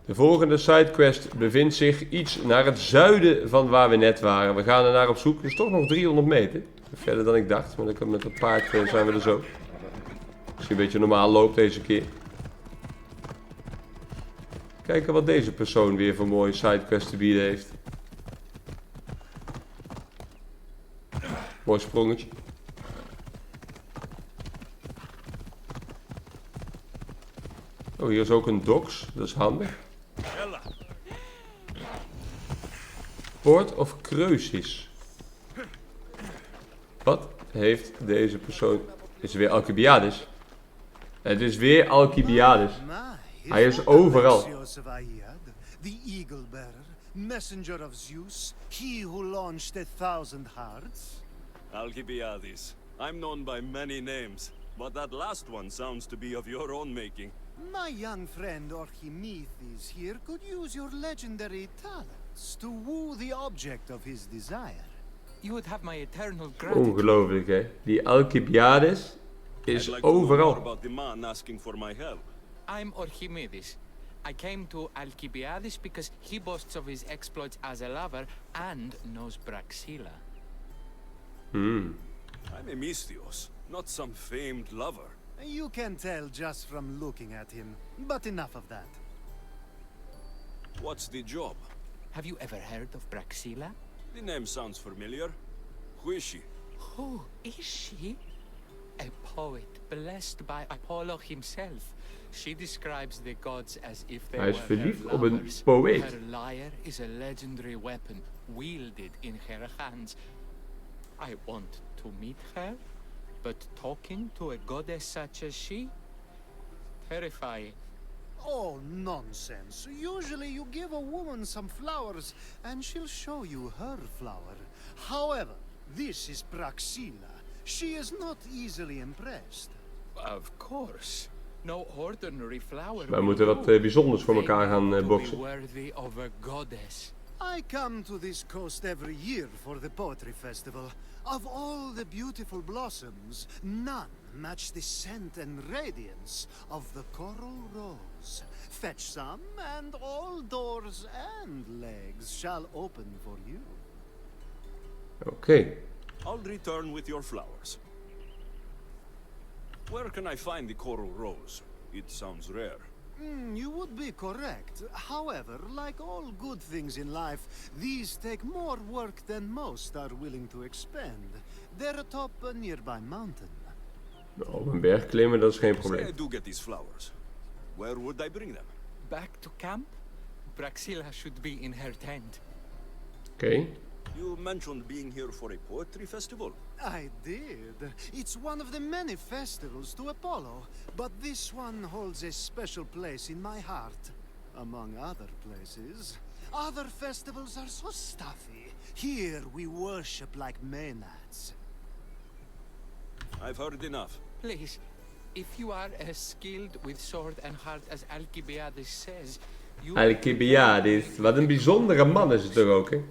De volgende sidequest bevindt zich iets naar het zuiden van waar we net waren. We gaan er naar op zoek. Het is toch nog 300 meter. Verder dan ik dacht. Maar met het paard zijn we er zo. Als je een beetje normaal loopt deze keer. Kijken wat deze persoon weer voor mooie sidequest te bieden heeft. Mooi sprongetje. Oh, hier is ook een doks. Dat is handig. Poort of Kreusis. Wat heeft deze persoon... Is het weer Alkibiades? Het is weer Alkibiades. Hij is overal. The eagle bearer, messenger of Zeus, he who launched 1,000 hearts. Alkibiades. I'm known by many names, but that last one sounds to be of your own making. My young friend Archimedes here could use your legendary talents to woo the object of his desire. You would have my eternal gratitude. Ongelooflijk, hè? Die Alkibiades is I'd like to know more overal. about the man asking for my help. I'm Archimedes. I came to Alkibiades because he boasts of his exploits as a lover and knows Praxilla. I'm a Mystios, not some famed lover. You can tell just from looking at him, but enough of that. What's the job? Have you ever heard of Praxilla? The name sounds familiar. Who is she? Who is she? A poet blessed by Apollo himself. She describes the gods as if they Hij is were verliefd her op een lovers. poëet. Her lyre is a legendary weapon wielded in her hands. I want to meet her, but talking to a goddess such as she? Terrifying. Oh, nonsense. Usually you give a woman some flowers and she'll show you her flower. However, this is Praxilla. She is not easily impressed. Of course. No ordinary flower. Wij moeten wat bijzonders voor elkaar gaan boksen. Worthy of a goddess. I come to this coast every year for the poetry festival. Of all the beautiful blossoms, none match the scent and radiance of the coral rose. Fetch some, and all doors and legs shall open for you. Oké. I'll return with your flowers. Where can I find the coral rose? It sounds rare. You would be correct. However, like all good things in life, these take more work than most are willing to expend. They're atop a nearby mountain. Op een berg klimmen, dat is geen Say probleem. I do get these flowers. Where would I bring them? Back to camp? Praxilla should be in her tent. Oké. You mentioned being here for a poetry festival. I did. It's one of the many festivals to Apollo, but this one holds a special place in my heart, among other places. Other festivals are so stuffy. Here we worship like maenads. I've heard enough. Please, if you are as skilled with sword and heart as Alkibiades says, you... Alkibiades. Wat een bijzondere man is het er ook, hè?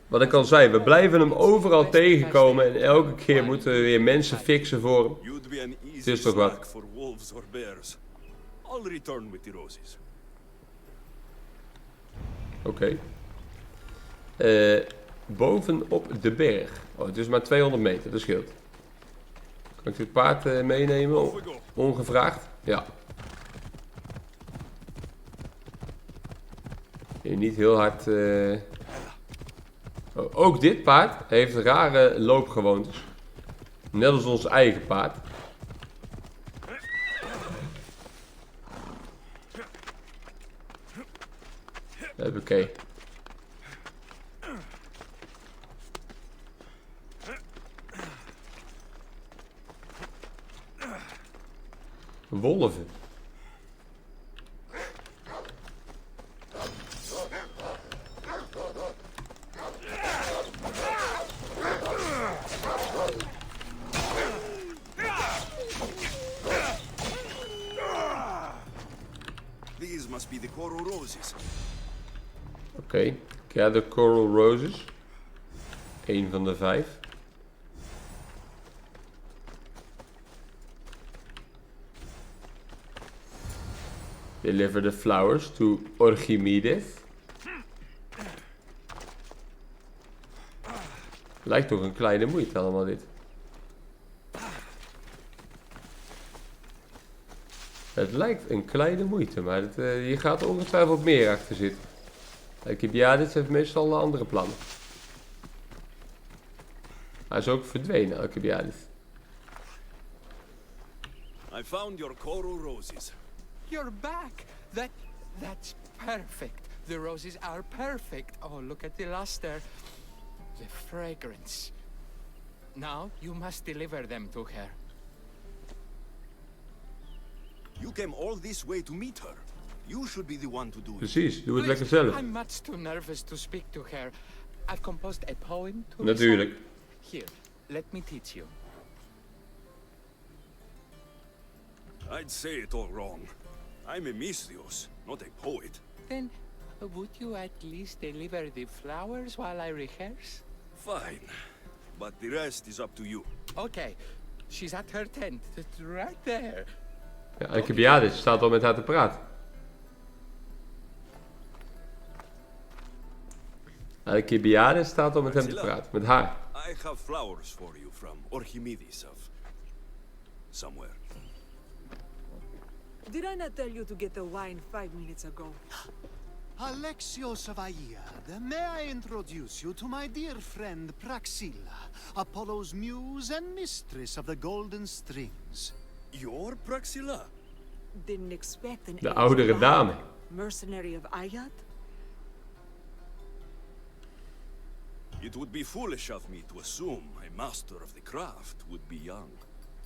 Wat ik al zei, we blijven hem overal tegenkomen en elke keer moeten we weer mensen fixen voor hem. You'd be an Het easy is toch wat. snack for wolves or bears. I'll return with the roses. Oké. Bovenop de berg. Oh, het is maar 200 meter, dat scheelt. Kan ik dit paard meenemen? Ongevraagd? Ja. Hier niet heel hard... Oh, ook dit paard heeft rare loopgewoontes. Net als ons eigen paard. Oké. Wolven. These must be the coral roses. Oké. Gather coral roses. 1 van de 5. Deliver the flowers to Alkibiades. Lijkt toch een kleine moeite allemaal dit. Het lijkt een kleine moeite, maar hier gaat er ongetwijfeld meer achter zitten. Alkibiades heeft meestal andere plannen. Hij is ook verdwenen, Alkibiades. I found your coral roses. You're back. That's perfect. The roses are perfect. Oh, look at the luster. The fragrance. Now you must deliver them to her. You came all this way to meet her. You should be the one to do it. Precies, doe het Please, lekker zelf. I'm much too nervous to speak to her. I've composed a poem to Natuurlijk. recite. Here, let me teach you. I'd say it all wrong. I'm a Misthios, not a poet. Then, would you at least deliver the flowers while I rehearse? Fine. But the rest is up to you. Okay, she's at her tent. It's right there. Ja, Alkibiades staat al met haar te praten. Alkibiades staat al met hem te praten. Met haar. I have flowers for you from Archimedes of somewhere. Did I not tell you to get the wine 5 minutes ago? Alexios of Aiad, may I introduce you to my dear friend Praxilla, Apollo's muse and mistress of the golden strings. You're Praxilla? Didn't expect an De aged oudere man, dame. mercenary of Aiad? It would be foolish of me to assume a master of the craft would be young.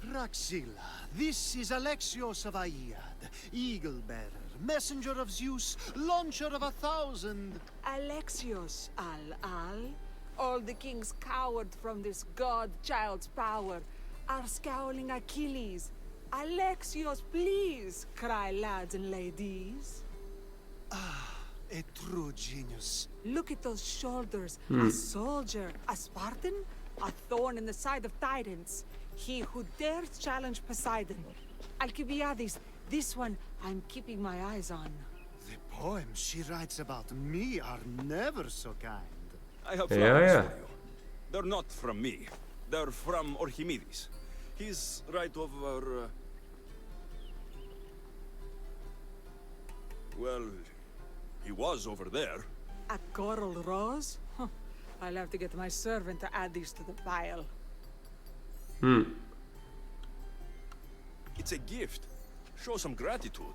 Praxilla, this is Alexios of Aiad, eagle-bearer, messenger of Zeus, launcher of 1,000. Alexios, all the kings cowered from this god-child's power, are scowling Achilles. Alexios, please, cry lads and ladies. A true genius. Look at those shoulders. A soldier, a Spartan, a thorn in the side of titans. He who dares challenge Poseidon. Alkibiades, this one I'm keeping my eyes on. The poems she writes about me are never so kind. I have Yeah, flowers yeah. for you. They're not from me. They're from Archimedes. He's right over... Well, he was over there. A coral rose? Huh. I'll have to get my servant to add these to the pile. It's a gift. Show some gratitude.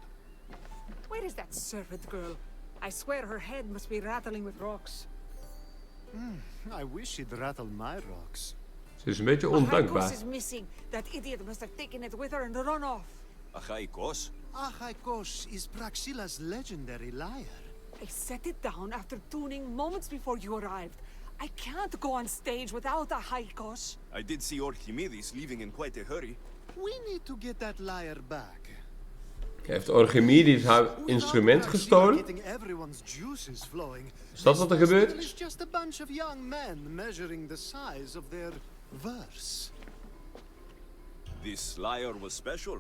Where is that servant girl? I swear her head must be rattling with rocks. I wish she'd rattle my rocks. Ze is een beetje Haikos ondankbaar. is missing. That idiot must have taken it with her and run off. Achaikos? Achaikos is Praxilla's legendary lyre. I set it down after tuning moments before you arrived. I can't go on stage without a Haikos. I did see Archimedes leaving in quite a hurry. We need to get that lyre back. Heeft Archimedes haar instrument Without gestolen? Praxilla getting everyone's juices flowing, Is dat wat er this gebeurd festival is? is just a bunch of young men measuring the size of their verse. This lyre was special.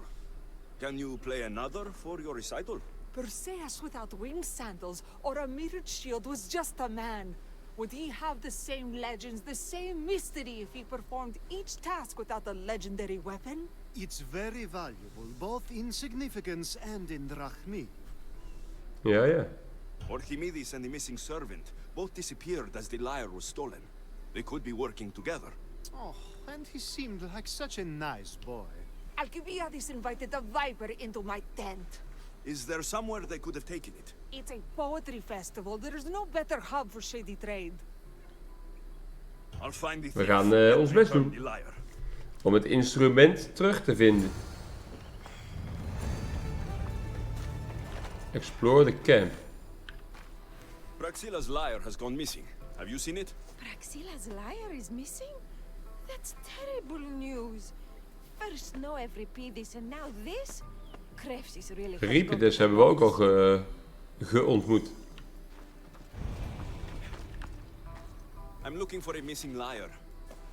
Can you play another for your recital? Perseus without winged sandals or a mirrored shield was just a man. Would he have the same legends, the same mystery if he performed each task without a legendary weapon? It's very valuable, both in significance and in drachmi. Ja, ja. Archimedes and the missing servant both disappeared as the lyre was stolen. They could be working together. Oh, and he seemed like such a nice boy. Alkibiades invited a viper into my tent. Is there somewhere they could have taken it? It's a poetry festival. There is no better hub for shady trade. I'll find the We thief gaan and ons best return doen the lyre. om het instrument terug te vinden. Explore the camp. Praxilla's lyre has gone missing. Have you seen it? Praxilla's lyre is missing? That's terrible news. First no Euripides and now this? Krebs is really... Euripides hebben we ook al geontmoet. I'm looking for a missing lyre.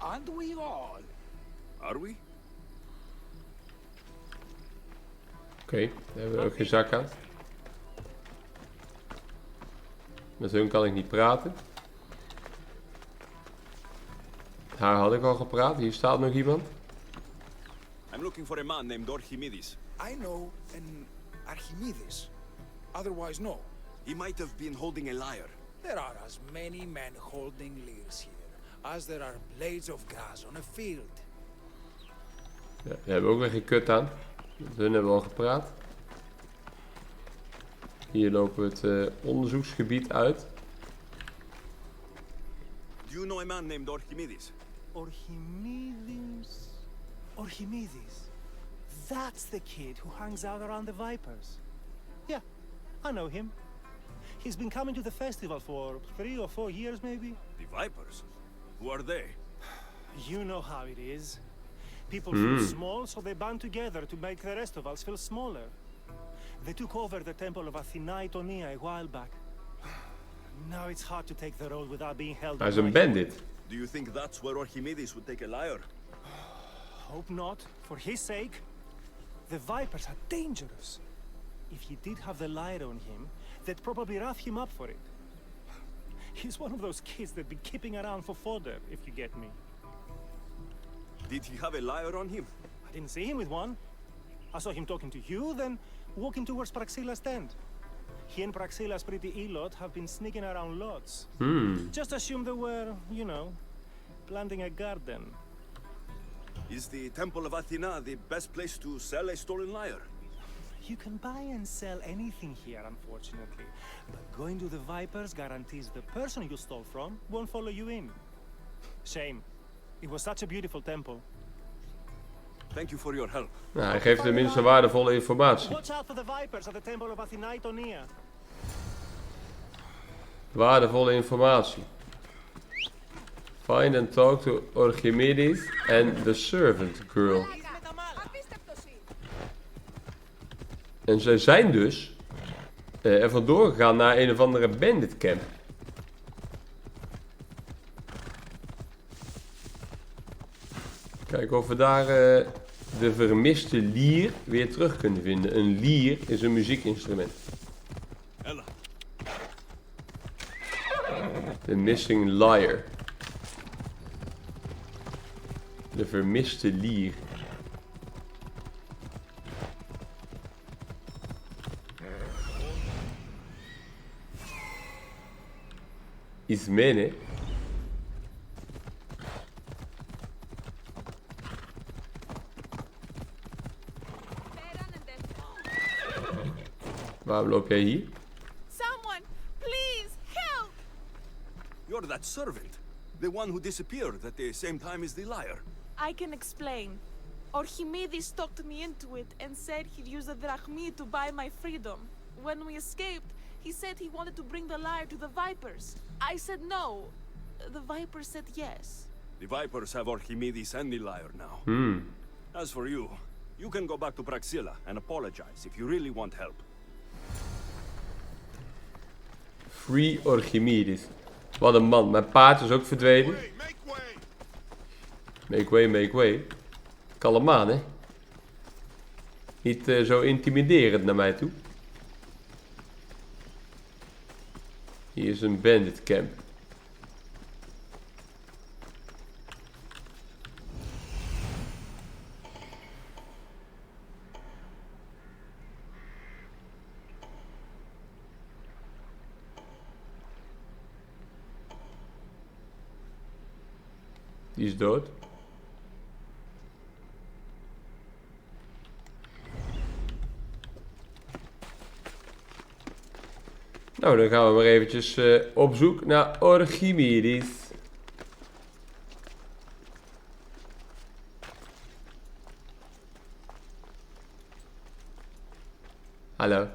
And we all. Are we? Oké, daar hebben we ook geen zak aan. Met hun kan ik niet praten. Haar had ik al gepraat. Hier staat nog iemand. I'm looking for a man named Archimedes. I know an Archimedes. Otherwise, no. He might have been holding a lyre. There are as many men holding lyres here as there are blades of grass on a field. Ja, die hebben ook weer geen kut aan. Met hun hebben we al gepraat. Hier lopen we het onderzoeksgebied uit. Do you know a man named Archimedes? Archimedes. Archimedes. That's the kid who hangs out around the Vipers. Yeah, I know him. He's been coming to the festival for 3 or 4 years, maybe. The Vipers? Who are they? You know how it is. People feel small, so they band together to make the rest of us feel smaller. They took over the temple of Athena Itonia a while back. Now it's hard to take the road without being held. Hij is een bandit. Do you think that's where Archimedes would take a lyre? Hope not. For his sake. The Vipers are dangerous. If he did have the lyre on him, they'd probably rough him up for it. He's one of those kids that'd be keeping around for fodder, if you get me. Did he have a lyre on him? I didn't see him with one. I saw him talking to you, then walking towards Praxilla's tent. He and Praxilla's pretty elot have been sneaking around lots. Just assume they were, you know, planting a garden. Is the Temple of Athena the best place to sell a stolen lyre? You can buy and sell anything here, unfortunately. But going to the Vipers guarantees the person you stole from won't follow you in. Shame. It was such a beautiful temple. Thank you for your help. Nou, hij geeft tenminste waardevolle informatie. Watch out for the Vipers at the Temple of Athena Itonia. Waardevolle informatie. Find and talk to Archimedes and the servant girl. En ze zijn dus er vandoor gegaan naar een of andere bandit camp. Kijken of we daar de vermiste lier weer terug kunnen vinden. Een lier is een muziekinstrument. Ella. The missing lyre. De vermiste lier. Ismene. Waarom loop jij hier? Someone, please help! You're that servant. The one who disappeared at the same time as the lyre. I can explain. Archimedes talked me into it and said he'd use the drachmi to buy my freedom. When we escaped, he said he wanted to bring the lyre to the Vipers. I said no. The Vipers said yes. The Vipers have Archimedes and the lyre now. As for you, you can go back to Praxilla and apologize if you really want help. Free Archimedes. Wat een man. Mijn paard is ook verdwenen. Make way, make way. Kalm aan, hè. Niet zo intimiderend naar mij toe. Hier is een bandit camp. Die is dood. Nou, dan gaan we maar eventjes op zoek naar Archimedes. Hallo.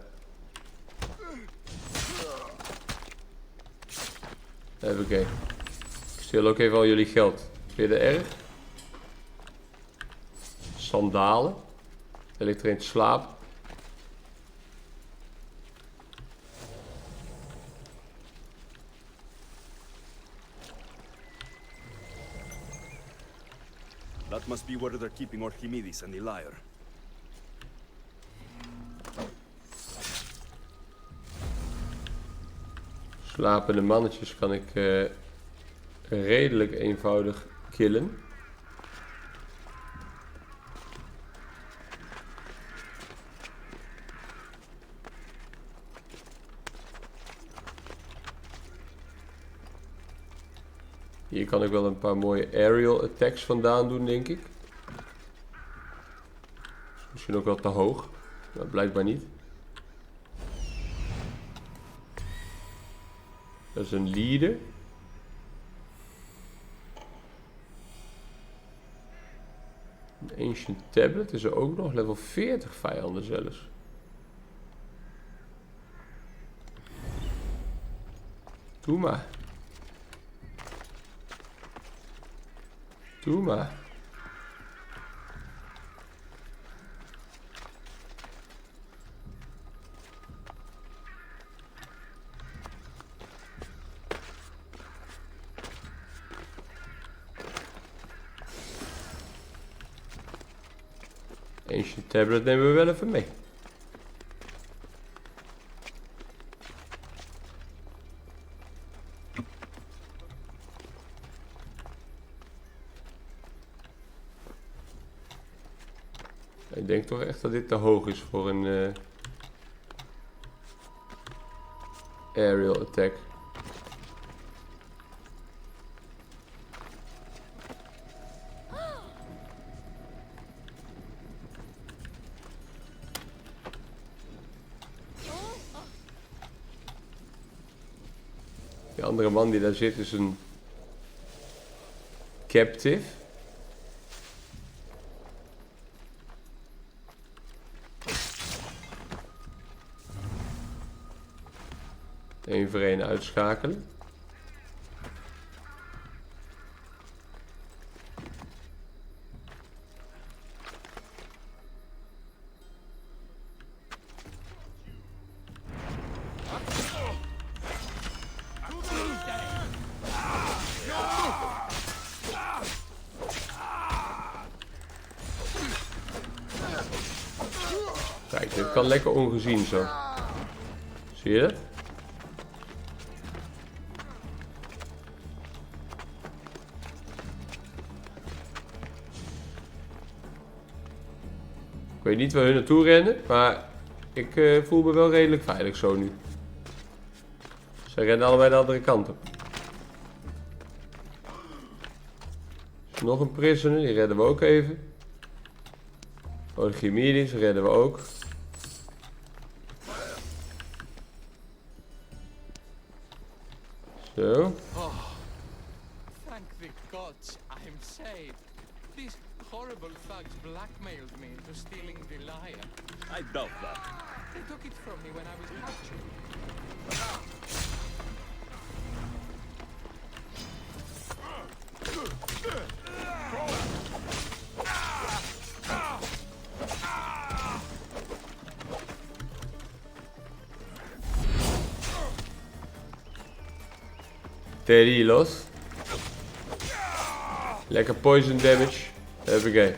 Even kijken. Ik stel ook even al jullie geld. Vind je dat erg? Sandalen. Hij ligt erin te slapen. That must be where they're keeping Archimedes and the lyre. Slapende mannetjes kan ik redelijk eenvoudig killen. Hier kan ik wel een paar mooie aerial attacks vandaan doen, denk ik. Misschien ook wel te hoog, maar blijkbaar niet. Dat is een leader. Een ancient tablet is er ook nog, level 40 vijanden zelfs. Doe maar. Doe maar. Ancient tablet nemen we wel even mee. Ik denk toch echt dat dit te hoog is voor een aerial attack. Die andere man die daar zit is een captive. Eén voor één uitschakelen. Kijk, dit kan lekker ongezien zo. Zie je dat? Ik weet niet waar hun naartoe rennen, maar ik voel me wel redelijk veilig zo nu. Ze rennen allebei de andere kant op. Er is nog een prisoner, die redden we ook even. Alkibiades redden we ook. Zo. Oh, thank the gods I'm saved. These horrible thugs blackmailed me into stealing the lyre. I doubt that. They took it from me when I was captured. Teddy los. Lekker poison damage. Hoppakee. Er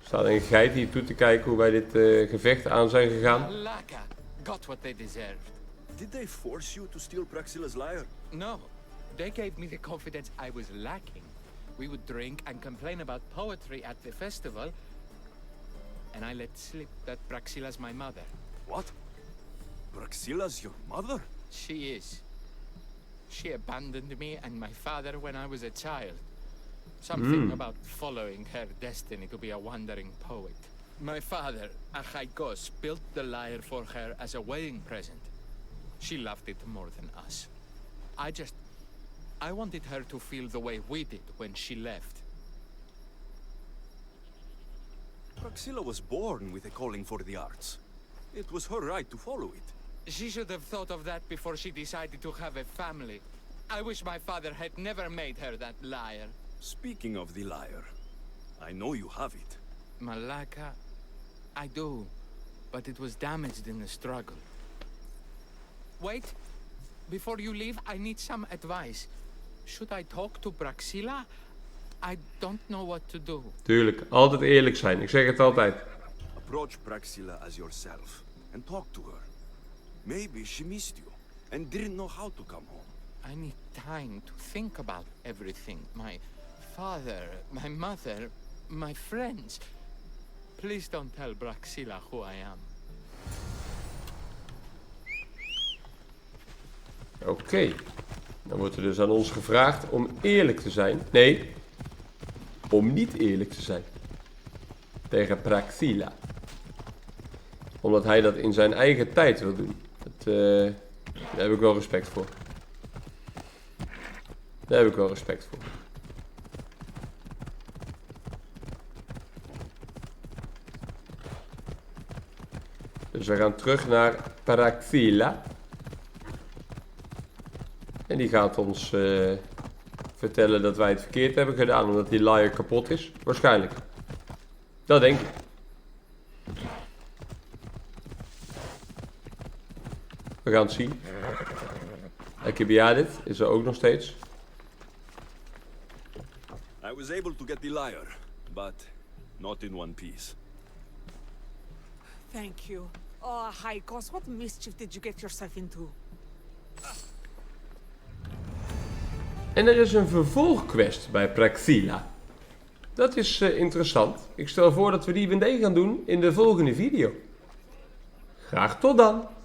staat een geit hier toe te kijken hoe wij dit gevecht aan zijn gegaan. Laka got what they deserved. Did they force you to steal Praxilla's lyre? No, they gave me the confidence I was lacking. We would drink and complain about poetry at the festival, and I let slip that Praxilla's my mother. What? Praxilla's your mother? She is. She abandoned me and my father when I was a child. Something about following her destiny to be a wandering poet. My father, Achaikos, built the lyre for her as a wedding present. She loved it more than us. I wanted her to feel the way we did when she left. Praxilla was born with a calling for the arts. It was her right to follow it. She should have thought of that before she decided to have a family. I wish my father had never made her that lyre. Speaking of the lyre, I know you have it. Malaka, I do, but it was damaged in the struggle. Wait, before you leave, I need some advice. Should I talk to Praxilla? I don't know what to do. Tuurlijk, altijd eerlijk zijn. Ik zeg het altijd. approach Praxilla as yourself and talk to her. Maybe she missed you and didn't know how to come home. I need time to think about everything. My father, my mother, my friends. Please don't tell Praxilla who I am. Oké. Dan wordt er dus aan ons gevraagd om eerlijk te zijn. Nee, om niet eerlijk te zijn. Tegen Praxilla. Omdat hij dat in zijn eigen tijd wil doen. Daar heb ik wel respect voor. Daar heb ik wel respect voor. Dus we gaan terug naar Praxilla. En die gaat ons vertellen dat wij het verkeerd hebben gedaan. Omdat die liar kapot is. Waarschijnlijk. Dat denk ik. We gaan het zien. Alkibiades is er ook nog steeds. I was able to get the lyre, but not in one piece. Thank you. Oh, Haikos, what mischief did you get yourself into? En er is een vervolgquest bij Praxilla. Dat is interessant. Ik stel voor dat we die meteen gaan doen in de volgende video. Graag tot dan!